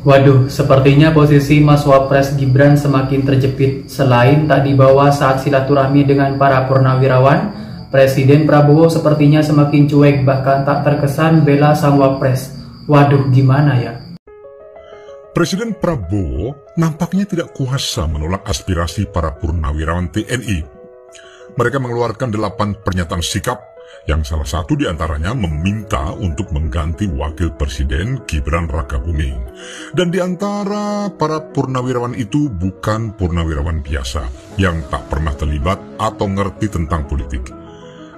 Waduh, sepertinya posisi Mas Wapres Gibran semakin terjepit. Selain tak dibawa saat silaturahmi dengan para purnawirawan, Presiden Prabowo sepertinya semakin cuek, bahkan tak terkesan bela sang Wapres. Waduh, gimana ya? Presiden Prabowo nampaknya tidak kuasa menolak aspirasi para purnawirawan TNI. Mereka mengeluarkan 8 pernyataan sikap, yang salah satu diantaranya meminta untuk mengganti Wakil Presiden Gibran Rakabuming. Dan di antara para purnawirawan itu bukan purnawirawan biasa yang tak pernah terlibat atau ngerti tentang politik.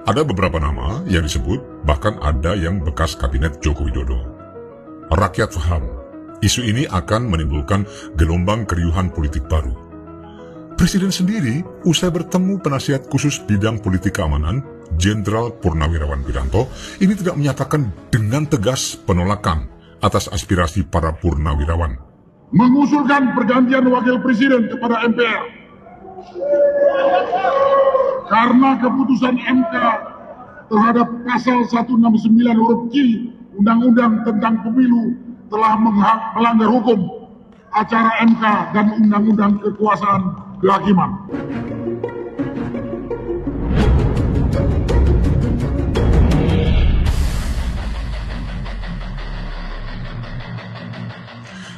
Ada beberapa nama yang disebut, bahkan ada yang bekas kabinet Joko Widodo. Rakyat paham, isu ini akan menimbulkan gelombang keriuhan politik baru. Presiden sendiri, usai bertemu penasihat khusus bidang politik keamanan, Jenderal Purnawirawan Wiranto, ini tidak menyatakan dengan tegas penolakan atas aspirasi para purnawirawan. Mengusulkan pergantian wakil presiden kepada MPR. Karena keputusan MK terhadap pasal 169 huruf Q Undang-Undang tentang Pemilu telah melanggar hukum acara MK dan Undang-Undang Kekuasaan Kehakiman.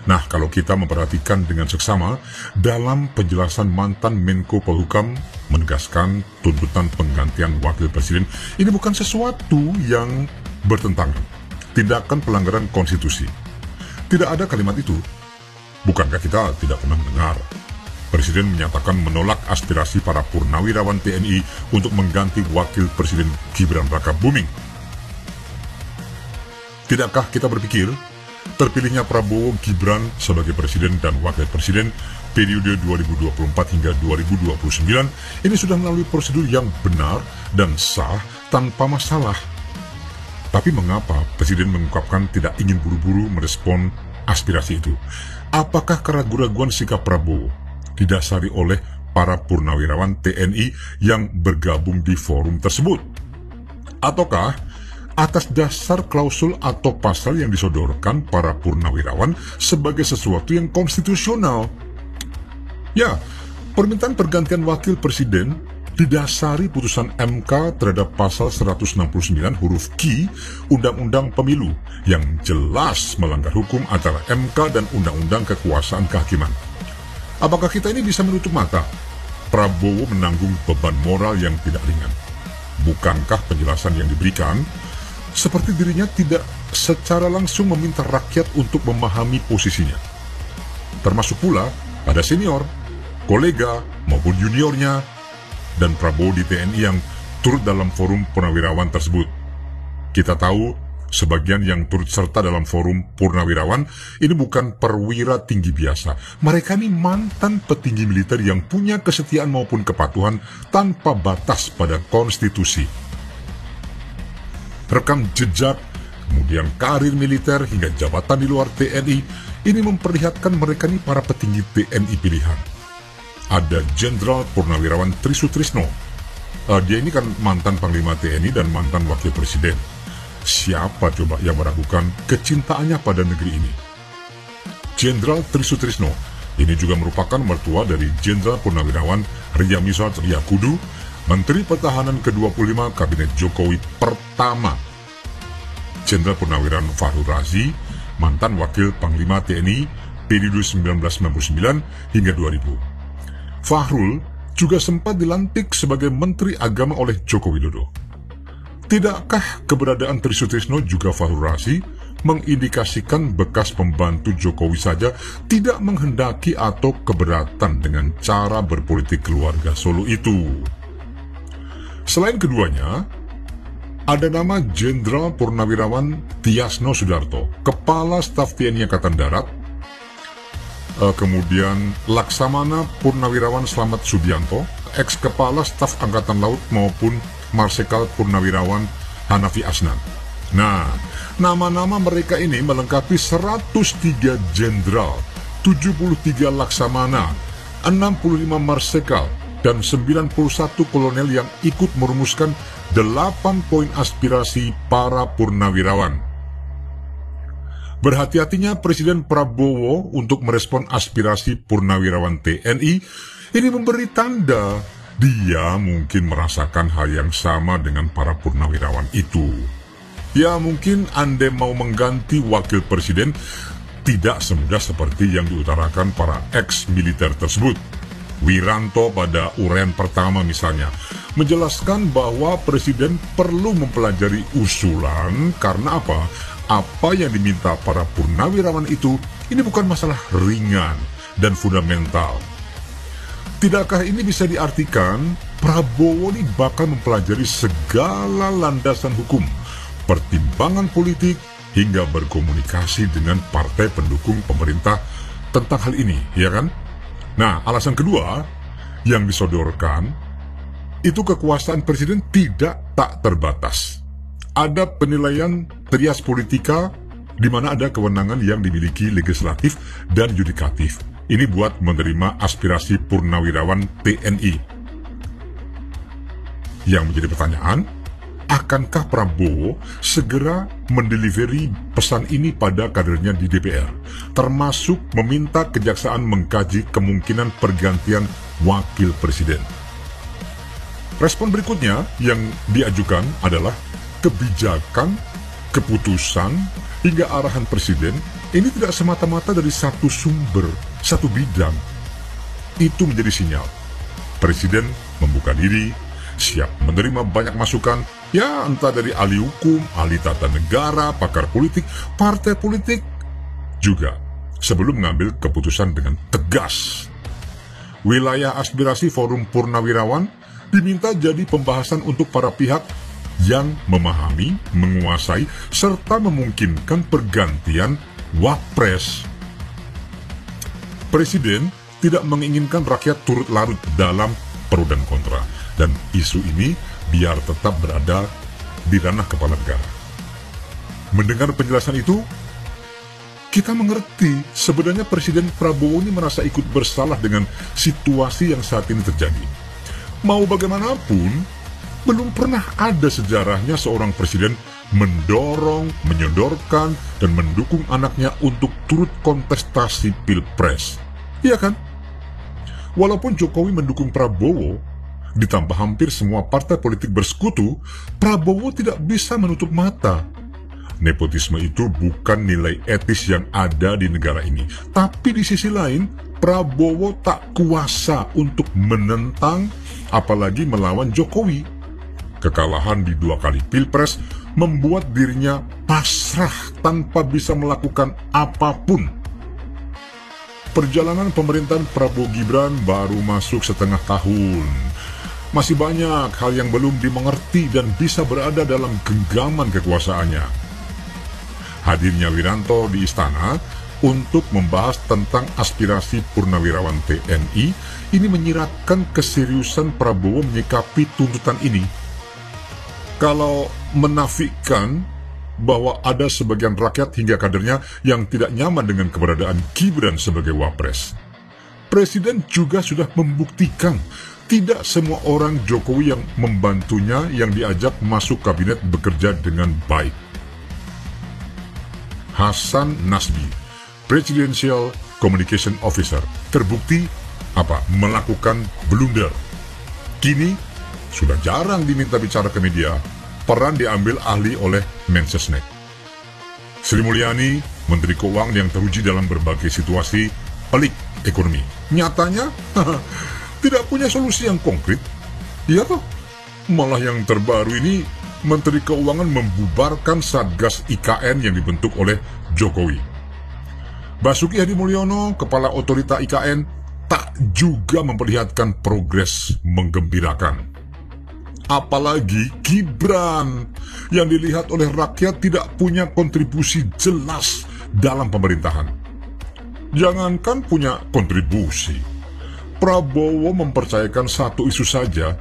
Nah, kalau kita memperhatikan dengan seksama, dalam penjelasan mantan Menko Polhukam menegaskan tuntutan penggantian wakil presiden ini bukan sesuatu yang bertentangan, tindakan pelanggaran konstitusi. Tidak ada kalimat itu. Bukankah kita tidak pernah mendengar Presiden menyatakan menolak aspirasi para purnawirawan TNI untuk mengganti Wakil Presiden Gibran Rakabuming? Tidakkah kita berpikir terpilihnya Prabowo Gibran sebagai Presiden dan Wakil Presiden periode 2024 hingga 2029 ini sudah melalui prosedur yang benar dan sah tanpa masalah? Tapi mengapa Presiden mengungkapkan tidak ingin buru-buru merespon aspirasi itu? Apakah keraguan-raguan sikap Prabowo didasari oleh para purnawirawan TNI yang bergabung di forum tersebut? Ataukah atas dasar klausul atau pasal yang disodorkan para purnawirawan sebagai sesuatu yang konstitusional? Ya, permintaan pergantian wakil presiden didasari putusan MK terhadap pasal 169 huruf Q Undang-Undang Pemilu yang jelas melanggar hukum antara MK dan Undang-Undang Kekuasaan Kehakiman. Apakah kita ini bisa menutup mata Prabowo menanggung beban moral yang tidak ringan? Bukankah penjelasan yang diberikan seperti dirinya tidak secara langsung meminta rakyat untuk memahami posisinya? Termasuk pula pada senior, kolega maupun juniornya, dan Prabowo di TNI yang turut dalam forum purnawirawan tersebut. Kita tahu sebagian yang turut serta dalam forum purnawirawan ini bukan perwira tinggi biasa. Mereka ini mantan petinggi militer yang punya kesetiaan maupun kepatuhan tanpa batas pada konstitusi. Rekam jejak, kemudian karir militer hingga jabatan di luar TNI, ini memperlihatkan mereka ini para petinggi TNI pilihan. Ada Jenderal Purnawirawan Tri Sutrisno. Dia ini kan mantan Panglima TNI dan mantan Wakil Presiden. Siapa coba yang meragukan kecintaannya pada negeri ini? Jenderal Tri Sutrisno ini juga merupakan mertua dari Jenderal Purnawirawan Ria Mizar Triakudu, Menteri Pertahanan ke-25 Kabinet Jokowi pertama. Jenderal Purnawirawan Fahrul Razi, mantan Wakil Panglima TNI periode 1999 hingga 2000. Fahrul juga sempat dilantik sebagai Menteri Agama oleh Joko Widodo. Tidakkah keberadaan Tri Sutrisno juga Fahrul Razi mengindikasikan bekas pembantu Jokowi saja tidak menghendaki atau keberatan dengan cara berpolitik keluarga Solo itu? Selain keduanya, ada nama Jenderal Purnawirawan Tiasno Sudarto, Kepala Staf TNI Angkatan Darat, kemudian Laksamana Purnawirawan Slamet Subianto, ex-Kepala Staf Angkatan Laut maupun Marsikal Purnawirawan Hanafi Asnan. Nah, nama-nama mereka ini melengkapi 103 jenderal, 73 laksamana, 65 marsikal, dan 91 kolonel yang ikut merumuskan 8 poin aspirasi para purnawirawan. Berhati-hatinya Presiden Prabowo untuk merespon aspirasi purnawirawan TNI ini memberi tanda dia mungkin merasakan hal yang sama dengan para purnawirawan itu. Ya, mungkin Anda mau mengganti wakil presiden tidak semudah seperti yang diutarakan para ex-militer tersebut. Wiranto pada uraian pertama misalnya menjelaskan bahwa presiden perlu mempelajari usulan karena apa? Apa yang diminta para purnawirawan itu ini bukan masalah ringan dan fundamental. Tidakkah ini bisa diartikan Prabowo ini bakal mempelajari segala landasan hukum, pertimbangan politik, hingga berkomunikasi dengan partai pendukung pemerintah tentang hal ini, ya kan? Nah, alasan kedua yang disodorkan itu kekuasaan presiden tak terbatas. Ada penilaian trias politika di mana ada kewenangan yang dimiliki legislatif dan yudikatif. Ini buat menerima aspirasi purnawirawan TNI. Yang menjadi pertanyaan, akankah Prabowo segera mendeliveri pesan ini pada kadernya di DPR, termasuk meminta kejaksaan mengkaji kemungkinan pergantian wakil presiden? Respon berikutnya yang diajukan adalah kebijakan, keputusan, hingga arahan presiden ini tidak semata-mata dari satu sumber, satu bidang. Itu menjadi sinyal presiden membuka diri, siap menerima banyak masukan, ya entah dari ahli hukum, ahli tata negara, pakar politik, partai politik, juga sebelum mengambil keputusan dengan tegas. Wilayah aspirasi Forum Purnawirawan diminta jadi pembahasan untuk para pihak yang memahami, menguasai, serta memungkinkan pergantian wapres. Presiden tidak menginginkan rakyat turut larut dalam pro dan kontra, dan isu ini biar tetap berada di ranah kepala negara. Mendengar penjelasan itu, kita mengerti sebenarnya Presiden Prabowo ini merasa ikut bersalah dengan situasi yang saat ini terjadi. Mau bagaimanapun, belum pernah ada sejarahnya seorang presiden mendorong, menyodorkan, dan mendukung anaknya untuk turut kontestasi pilpres. Iya kan? Walaupun Jokowi mendukung Prabowo, ditambah hampir semua partai politik bersekutu, Prabowo tidak bisa menutup mata. Nepotisme itu bukan nilai etis yang ada di negara ini. Tapi di sisi lain, Prabowo tak kuasa untuk menentang, apalagi melawan Jokowi. Kekalahan di 2 kali pilpres membuat dirinya pasrah tanpa bisa melakukan apapun. Perjalanan pemerintahan Prabowo Gibran baru masuk setengah tahun. Masih banyak hal yang belum dimengerti dan bisa berada dalam genggaman kekuasaannya. Hadirnya Wiranto di istana untuk membahas tentang aspirasi purnawirawan TNI ini menyiratkan keseriusan Prabowo menyikapi tuntutan ini. Kalau menafikan bahwa ada sebagian rakyat hingga kadernya yang tidak nyaman dengan keberadaan Gibran sebagai wapres, Presiden juga sudah membuktikan tidak semua orang Jokowi yang membantunya yang diajak masuk kabinet bekerja dengan baik. Hasan Nasbi, Presidential Communication Officer, terbukti melakukan blunder. Kini sudah jarang diminta bicara ke media, peran diambil ahli oleh Mensesnek. Sri Mulyani, Menteri Keuangan yang teruji dalam berbagai situasi pelik ekonomi, nyatanya tidak punya solusi yang konkret. Ya toh, malah yang terbaru ini Menteri Keuangan membubarkan Satgas IKN yang dibentuk oleh Jokowi. Basuki Hadi Mulyono, Kepala Otorita IKN, tak juga memperlihatkan progres menggembirakan. Apalagi Gibran yang dilihat oleh rakyat tidak punya kontribusi jelas dalam pemerintahan. Jangankan punya kontribusi, Prabowo mempercayakan satu isu saja,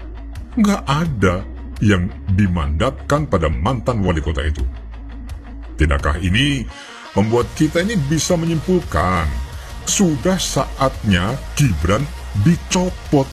nggak ada yang dimandatkan pada mantan wali kota itu. Tidakkah ini membuat kita ini bisa menyimpulkan sudah saatnya Gibran dicopot